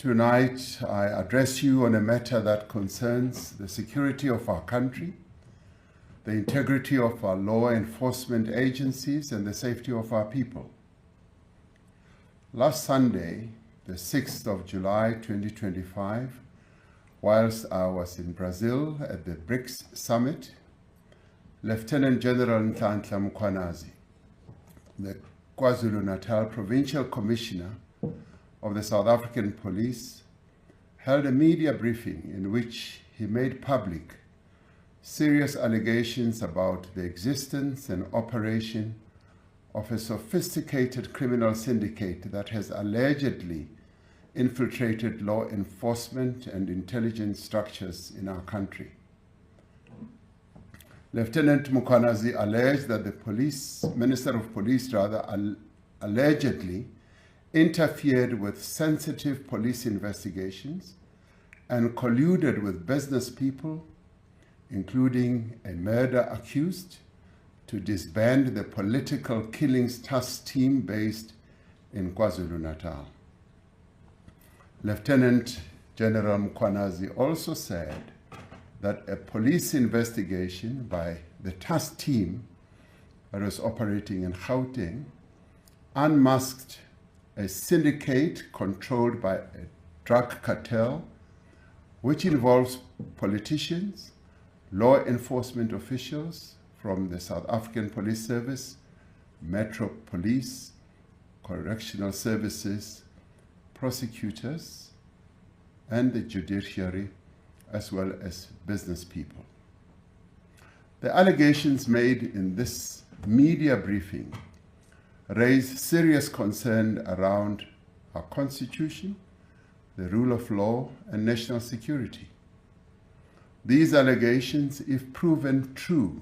Tonight, I address you on a matter that concerns the security of our country, the integrity of our law enforcement agencies, and the safety of our people. Last Sunday, the 6th of July 2025, whilst I was in Brazil at the BRICS Summit, Lieutenant General Nhlanhla Mkhwanazi, the KwaZulu-Natal Provincial Commissioner of the South African Police, held a media briefing in which he made public serious allegations about the existence and operation of a sophisticated criminal syndicate that has allegedly infiltrated law enforcement and intelligence structures in our country. Lieutenant Mkhwanazi alleged that the Minister of Police allegedly interfered with sensitive police investigations and colluded with business people, including a murder accused, to disband the political killings task team based in KwaZulu-Natal. Lieutenant General Mkhwanazi also said that a police investigation by the task team that was operating in Gauteng unmasked a syndicate controlled by a drug cartel, which involves politicians, law enforcement officials from the South African Police Service, Metro Police, correctional services, prosecutors, and the judiciary, as well as business people. The allegations made in this media briefing raise serious concern around our Constitution, the rule of law, and national security. These allegations, if proven true,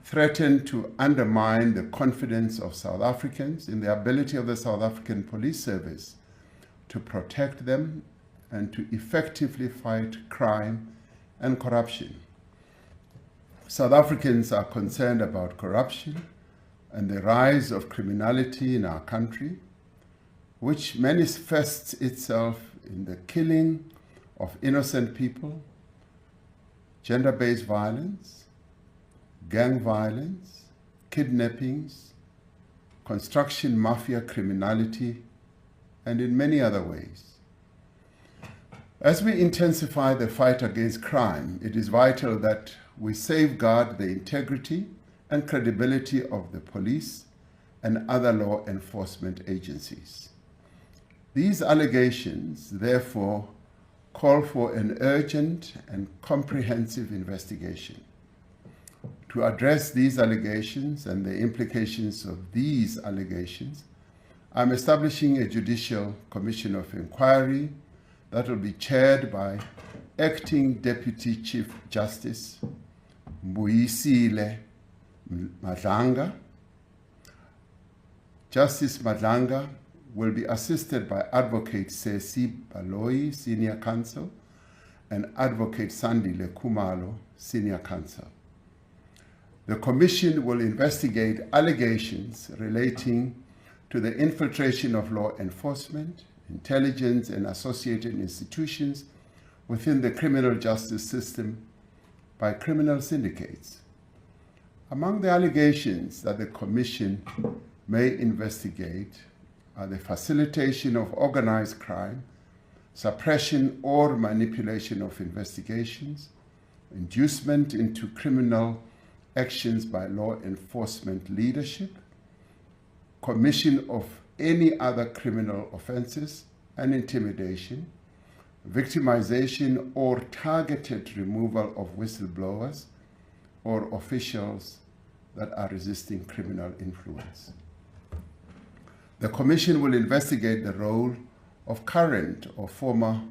threaten to undermine the confidence of South Africans in the ability of the South African Police Service to protect them and to effectively fight crime and corruption. South Africans are concerned about corruption and the rise of criminality in our country, which manifests itself in the killing of innocent people, gender-based violence, gang violence, kidnappings, construction mafia criminality, and in many other ways. As we intensify the fight against crime, it is vital that we safeguard the integrity and credibility of the police and other law enforcement agencies. These allegations, therefore, call for an urgent and comprehensive investigation. To address these allegations and the implications of these allegations, I'm establishing a Judicial Commission of Inquiry that will be chaired by Acting Deputy Chief Justice Mbuyisile Madlanga. Justice Madlanga will be assisted by Advocate Sesi Baloyi, Senior Counsel, and Advocate Sandile Khumalo, Senior Counsel. The Commission will investigate allegations relating to the infiltration of law enforcement, intelligence, and associated institutions within the criminal justice system by criminal syndicates. Among the allegations that the Commission may investigate are the facilitation of organized crime, suppression or manipulation of investigations, inducement into criminal actions by law enforcement leadership, commission of any other criminal offenses, and intimidation, victimization or targeted removal of whistleblowers or officials that are resisting criminal influence. The Commission will investigate the role of current or former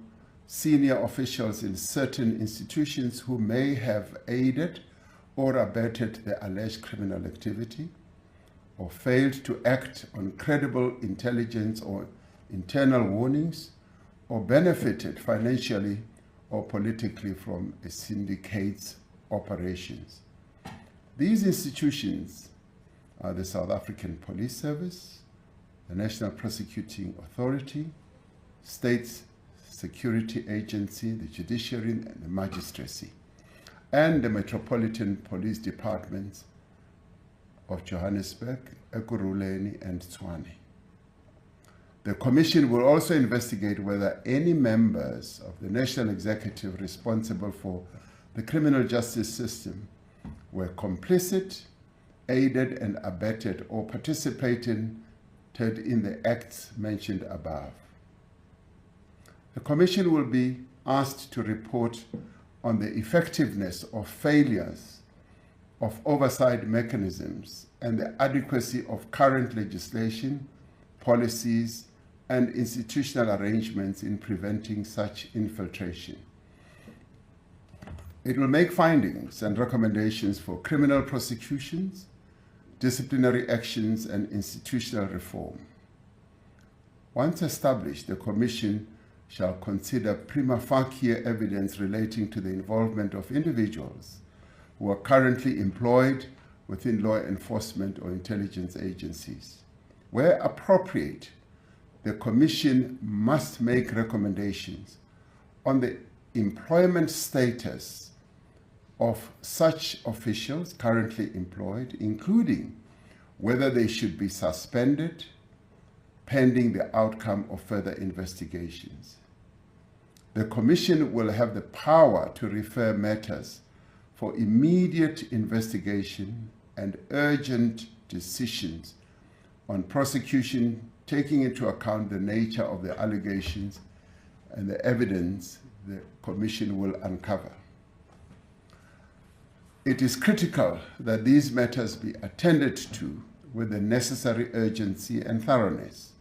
senior officials in certain institutions who may have aided or abetted the alleged criminal activity, or failed to act on credible intelligence or internal warnings, or benefited financially or politically from a syndicate's operations. These institutions are the South African Police Service, the National Prosecuting Authority, State Security Agency, the Judiciary and the Magistracy, and the Metropolitan Police Departments of Johannesburg, Ekurhuleni, and Tshwane. The Commission will also investigate whether any members of the National Executive responsible for the criminal justice system were complicit, aided and abetted, or participated in the acts mentioned above. The Commission will be asked to report on the effectiveness or failures of oversight mechanisms and the adequacy of current legislation, policies, and institutional arrangements in preventing such infiltration. It will make findings and recommendations for criminal prosecutions, disciplinary actions, and institutional reform. Once established, the Commission shall consider prima facie evidence relating to the involvement of individuals who are currently employed within law enforcement or intelligence agencies. Where appropriate, the Commission must make recommendations on the employment status of such officials currently employed, including whether they should be suspended pending the outcome of further investigations. The Commission will have the power to refer matters for immediate investigation and urgent decisions on prosecution, taking into account the nature of the allegations and the evidence the Commission will uncover. It is critical that these matters be attended to with the necessary urgency and thoroughness.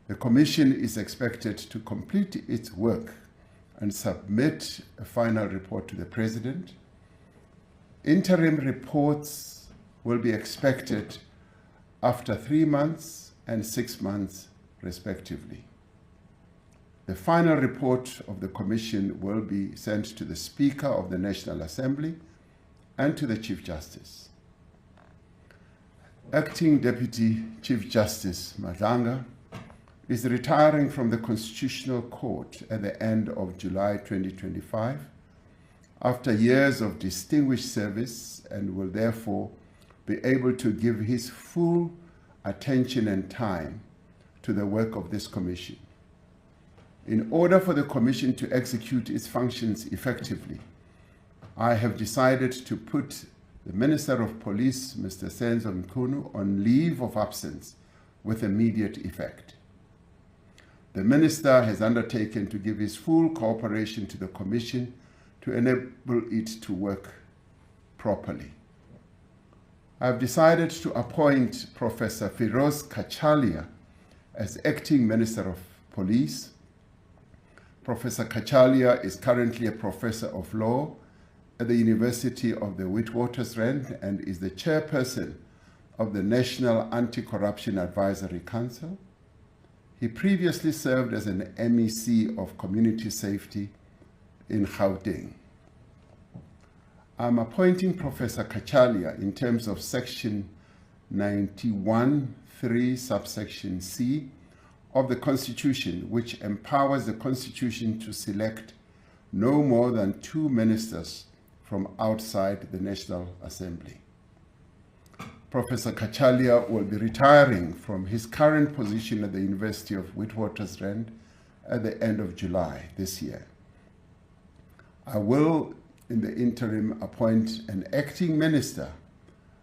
The Commission is expected to complete its work and submit a final report to the President. Interim reports will be expected after 3 months and 6 months, respectively. The final report of the Commission will be sent to the Speaker of the National Assembly and to the Chief Justice. Acting Deputy Chief Justice Madlanga is retiring from the Constitutional Court at the end of July 2025 after years of distinguished service, and will therefore be able to give his full attention and time to the work of this Commission. In order for the Commission to execute its functions effectively, I have decided to put the Minister of Police, Mr. Senzo Mchunu, on leave of absence with immediate effect. The Minister has undertaken to give his full cooperation to the Commission to enable it to work properly. I have decided to appoint Professor Firoz Kachalia as Acting Minister of Police. Professor Kachalia is currently a Professor of Law at the University of the Witwatersrand and is the Chairperson of the National Anti-Corruption Advisory Council. He previously served as an MEC of Community Safety in Gauteng. I'm appointing Professor Kachalia in terms of Section 91(3) subsection C of the Constitution, which empowers the Constitution to select no more than 2 ministers from outside the National Assembly. Professor Kachalia will be retiring from his current position at the University of Witwatersrand at the end of July this year. I will, in the interim, appoint an acting minister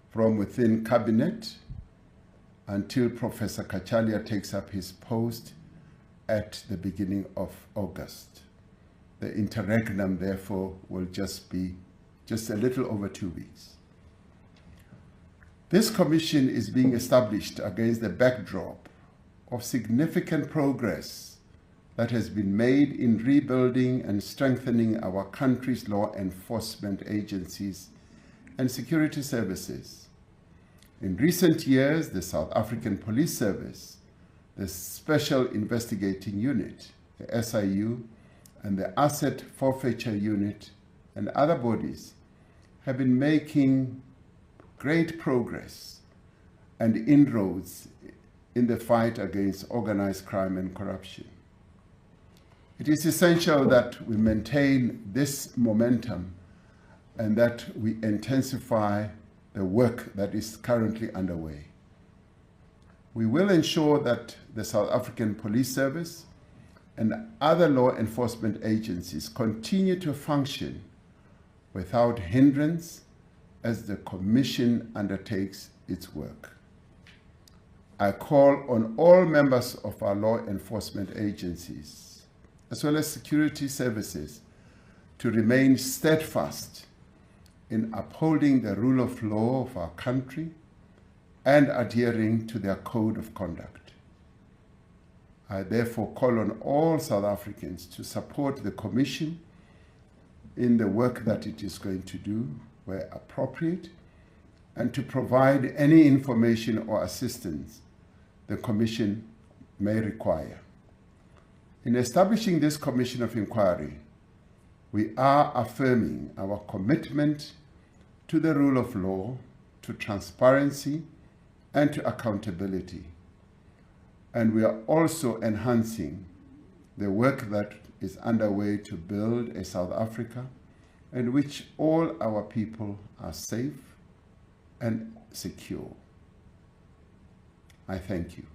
from within Cabinet until Professor Kachalia takes up his post at the beginning of August. The interregnum, therefore, will just be a little over 2 weeks. This Commission is being established against the backdrop of significant progress that has been made in rebuilding and strengthening our country's law enforcement agencies and security services. In recent years, the South African Police Service, the Special Investigating Unit, the SIU, and the Asset Forfeiture Unit and other bodies have been making great progress and inroads in the fight against organized crime and corruption. It is essential that we maintain this momentum and that we intensify the work that is currently underway. We will ensure that the South African Police Service and other law enforcement agencies continue to function without hindrance as the Commission undertakes its work. I call on all members of our law enforcement agencies, as well as security services, to remain steadfast in upholding the rule of law of our country and adhering to their code of conduct. I therefore call on all South Africans to support the Commission in the work that it is going to do where appropriate, and to provide any information or assistance the Commission may require. In establishing this Commission of Inquiry, we are affirming our commitment to the rule of law, to transparency, and to accountability. And we are also enhancing the work that is underway to build a South Africa in which all our people are safe and secure. I thank you.